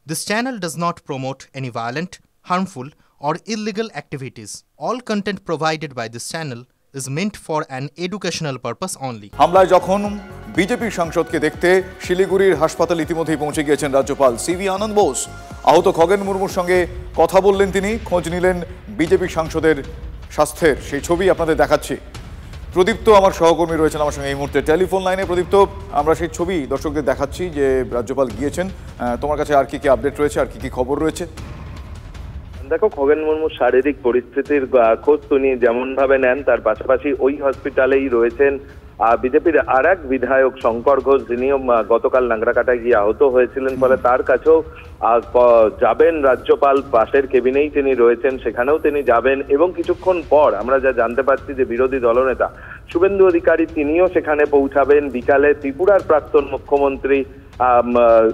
This channel does not promote any violent, harmful, or illegal activities. All content provided by this channel is meant for an educational purpose only. হামলায় যখন BJP সাংসদকে দেখতে শিলিগুড়ির হাসপাতাল ইতিমধ্যেই পৌঁছে গিয়েছেন রাজ্যপাল সিভি আনন্দ বোস। আহত খগেন মুর্মুর সঙ্গে কথা বললেন তিনি, খোঁজ নিলেন বিজেপি সাংসদের স্বাস্থ্যের। সেই ছবি আপনাদের দেখাচ্ছি। প্রদীপ্ত আমার সহকর্মী রয়েছেন আমার সঙ্গে এই মুহূর্তে টেলিফোন লাইনে। প্রদীপ্ত, আমরা সেই ছবি দর্শকদের দেখাচ্ছি যে রাজ্যপাল গিয়েছেন। তোমার কাছে আর কি কি আপডেট রয়েছে, আর কি কি খবর রয়েছে? দেখো, খগেন মুর্মুর শারীরিক পরিস্থিতির খোঁজ তিনি যেমন ভাবে নেন, তার পাশাপাশি ওই হসপিটালেই রয়েছেন বিজেপির আর এক বিধায়ক শঙ্কর ঘোষ, যিনিও গতকাল নাংরাকাটায় গিয়ে আহত হয়েছিলেন। ফলে তার কাছেও যাবেন রাজ্যপাল, পাশের কেবিনেই তিনি রয়েছেন, সেখানেও তিনি যাবেন। এবং কিছুক্ষণ পর আমরা যা জানতে পারছি যে বিরোধী দলনেতা শুভেন্দু অধিকারী তিনিও সেখানে পৌঁছাবেন। বিকালে ত্রিপুরার প্রাক্তন মুখ্যমন্ত্রী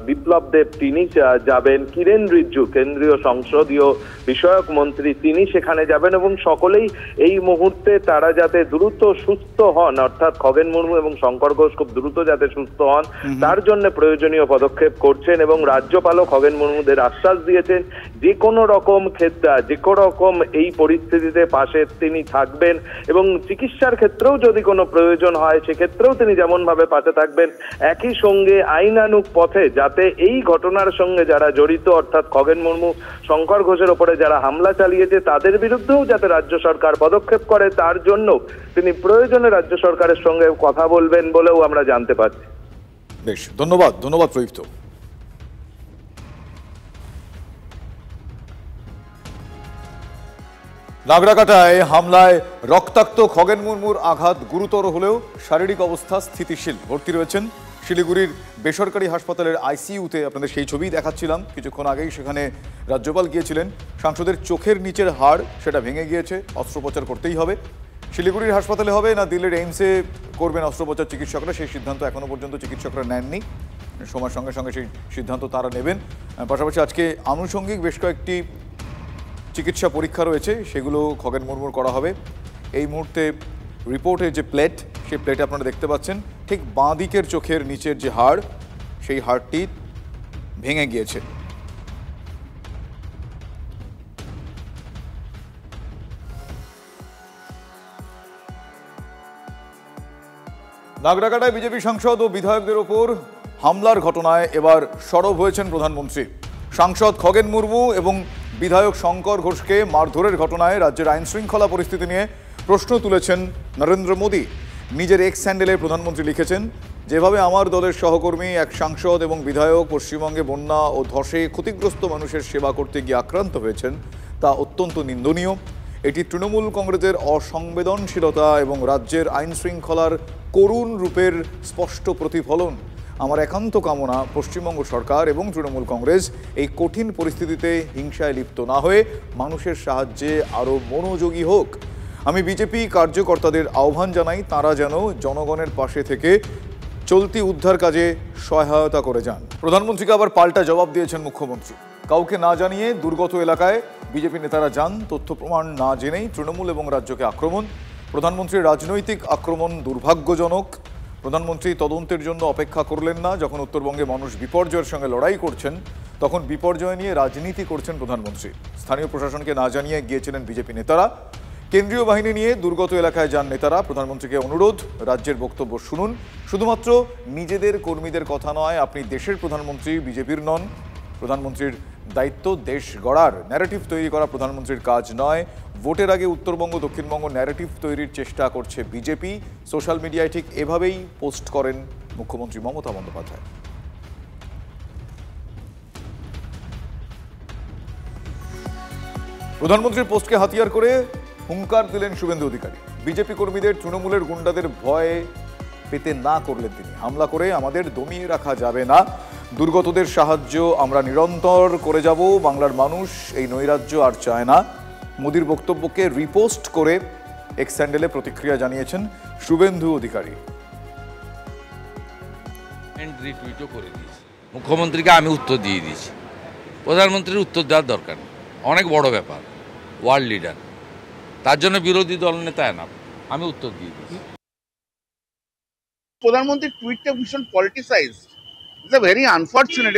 বিপ্লব দেব তিনি যাবেন। কিরেন রিজিজু কেন্দ্রীয় সংসদীয় বিষয়ক মন্ত্রী তিনি সেখানে যাবেন। এবং সকলেই এই মুহূর্তে তারা যাতে দ্রুত সুস্থ হন, অর্থাৎ খগেন মুর্মু এবং শঙ্কর ঘোষ খুব দ্রুত যাতে সুস্থ হন তার জন্য প্রয়োজনীয় পদক্ষেপ করছেন। এবং রাজ্যপালও খগেন মুর্মুদের আশ্বাস দিয়েছেন যে কোনো রকম ক্ষেত্রে, যে কোনো রকম এই পরিস্থিতিতে পাশে তিনি থাকবেন। এবং চিকিৎসার ক্ষেত্রেও যদি কোনো প্রয়োজন হয় সেক্ষেত্রেও তিনি যেমন ভাবে পাশে থাকবেন, একই সঙ্গে আইনানুগ পথে যাতে এই ঘটনার সঙ্গে যারা জড়িত, অর্থাৎ খগেন মুর্মু শঙ্কর ঘোষের ওপরে যারা হামলা চালিয়েছে তাদের বিরুদ্ধেও যাতে রাজ্য সরকার পদক্ষেপ করে, তার জন্য তিনি প্রয়োজনে রাজ্য সরকারের সঙ্গে কথা বলবেন বলেও আমরা জানতে পারছি। বেশ, ধন্যবাদ প্রদীপ্ত। নাগরাকাটায় হামলায় রক্তাক্ত খগেন মুর্মুর আঘাত গুরুতর হলেও শারীরিক অবস্থা স্থিতিশীল। ভর্তি রয়েছেন শিলিগুড়ির বেসরকারি হাসপাতালের আইসিইউতে। আপনাদের সেই ছবি দেখাচ্ছিলাম কিছুক্ষণ আগেই। সেখানে রাজ্যপাল গিয়েছিলেন। সাংসদের চোখের নিচের হাড় সেটা ভেঙে গিয়েছে, অস্ত্রোপচার করতেই হবে। শিলিগুড়ির হাসপাতালে হবে না দিল্লির এইমসে করবেন অস্ত্রোপচার চিকিৎসকরা, সেই সিদ্ধান্ত এখনো পর্যন্ত চিকিৎসকরা নেননি। সময়ের সঙ্গে সঙ্গে সেই সিদ্ধান্ত তারা নেবেন। পাশাপাশি আজকে আনুষঙ্গিক বেশ কয়েকটি চিকিৎসা পরীক্ষা রয়েছে, সেগুলো খগেন মুর্মুর করা হবে। এই মুহূর্তে রিপোর্টের যে প্লেট, সেই প্লেটে আপনারা দেখতে পাচ্ছেন ঠিক বাঁ দিকের চোখের নিচের যে হাড়, সেই হাড়টি ভেঙে গিয়েছে। নাগরাকাটায় বিজেপি সাংসদ ও বিধায়কদের ওপর হামলার ঘটনায় এবার সরব হয়েছেন প্রধানমন্ত্রী। সাংসদ খগেন মুর্মু এবং বিধায়ক শঙ্কর ঘোষকে মারধরের ঘটনায় রাজ্যের আইন শৃঙ্খলা পরিস্থিতি নিয়ে প্রশ্ন তুলেছেন নরেন্দ্র মোদী। নিজের এক্স হ্যান্ডেলে প্রধানমন্ত্রী লিখেছেন, যেভাবে আমার দলের সহকর্মী এক সাংসদ এবং বিধায়ক পশ্চিমবঙ্গে বন্যা ও ধসে ক্ষতিগ্রস্ত মানুষের সেবা করতে গিয়ে আক্রান্ত হয়েছেন তা অত্যন্ত নিন্দনীয়। এটি তৃণমূল কংগ্রেসের অসংবেদনশীলতা এবং রাজ্যের আইন শৃঙ্খলার করুণ রূপের স্পষ্ট প্রতিফলন। আমার একান্ত কামনা পশ্চিমবঙ্গ সরকার এবং তৃণমূল কংগ্রেস এই কঠিন পরিস্থিতিতে হিংসায় লিপ্ত না হয়ে মানুষের সাহায্যে আরও মনোযোগী হোক। আমি বিজেপি কার্যকর্তাদের আহ্বান জানাই, তাঁরা যেন জনগণের পাশে থেকে চলতি উদ্ধার কাজে সহায়তা করে যান। প্রধানমন্ত্রীকে আবার পাল্টা জবাব দিয়েছেন মুখ্যমন্ত্রী। কাউকে না জানিয়ে দুর্গত এলাকায় বিজেপি নেতারা যান, তথ্য প্রমাণ না জেনেই তৃণমূল এবং রাজ্যকে আক্রমণ। প্রধানমন্ত্রীর রাজনৈতিক আক্রমণ দুর্ভাগ্যজনক। প্রধানমন্ত্রী তদন্তের জন্য অপেক্ষা করলেন না। যখন উত্তরবঙ্গে মানুষ বিপর্যয়ের সঙ্গে লড়াই করছেন তখন বিপর্যয় নিয়ে রাজনীতি করছেন প্রধানমন্ত্রী। স্থানীয় প্রশাসনকে না জানিয়ে গিয়েছিলেন বিজেপি নেতারা। কেন্দ্রীয় বাহিনী নিয়ে দুর্গত এলাকায় যান নেতারা। প্রধানমন্ত্রীকে অনুরোধ, রাজ্যের বক্তব্য শুনুন। শুধুমাত্র নিজেদের কর্মীদের কথা নয়, আপনি দেশের প্রধানমন্ত্রী, বিজেপির নন। প্রধানমন্ত্রীর দায়িত্ব দেশ গড়ার, ন্যারেটিভ তৈরি করা প্রধানমন্ত্রীর কাজ নয়। ভোটের আগে উত্তরবঙ্গ দক্ষিণবঙ্গ ন্যারেটিভ তৈরির চেষ্টা করছে বিজেপি। সোশ্যাল মিডিয়ায় ঠিক এভাবেই পোস্ট করেন মুখ্যমন্ত্রী মমতা বন্দ্যোপাধ্যায়। প্রধানমন্ত্রীর পোস্টকে হাতিয়ার করে হুঙ্কার দিলেন শুভেন্দু অধিকারী। বিজেপি কর্মীদের তৃণমূলের গুন্ডাদের ভয় পেতে না করলেন তিনি। হামলা করে আমাদের দমিয়ে রাখা যাবে না, দুর্গতদের সাহায্য আমরা নিরন্তর করে যাব। বাংলার মানুষ এই নৈরাজ্য আর চায় না। মোদির বক্তব্যকে রিপোস্ট করে এক্স হ্যান্ডেলে প্রতিক্রিয়া জানিয়েছেন শুভেন্দু অধিকারী। রিটুইটও করে দিয়েছি, মুখ্যমন্ত্রীকে আমি উত্তর দিয়ে দিয়েছি। প্রধানমন্ত্রীর উত্তর দেওয়ার দরকার নেই, অনেক বড় ব্যাপার, ওয়ার্ল্ড লিডার, তার জন্য বিরোধী দল নেতা না, আমি উত্তর দিয়ে দিয়েছি। প্রধানমন্ত্রীর টুইটটা ভীষণ politicised. It's a very unfortunate.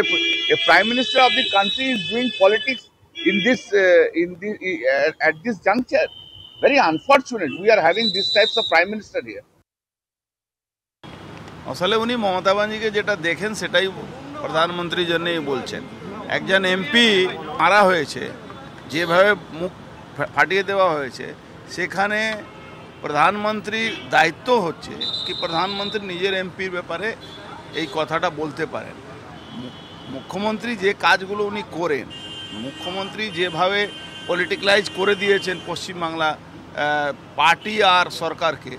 If Prime Minister of the country is doing politics in this at this juncture, very unfortunate. We are having these types of Prime Minister here. আসলে উনি মমতা ব্যানার্জিকে যেটা দেখেন সেটাই প্রধানমন্ত্রীর জন্যই বলছেন। একজন এমপি মারা হয়েছে, যেভাবে মুখ ফাটিয়ে দেওয়া হয়েছে, সেখানে প্রধানমন্ত্রীর দায়িত্ব হচ্ছে কি প্রধানমন্ত্রী নিজের এমপির ব্যাপারে এই কথাটা বলতে পারেন। মুখ্যমন্ত্রী যে কাজগুলো উনি করেন, মুখ্যমন্ত্রী যেভাবে পলিটিক্যালাইজ করে দিয়েছেন পশ্চিমবাংলা পার্টি আর সরকারকে,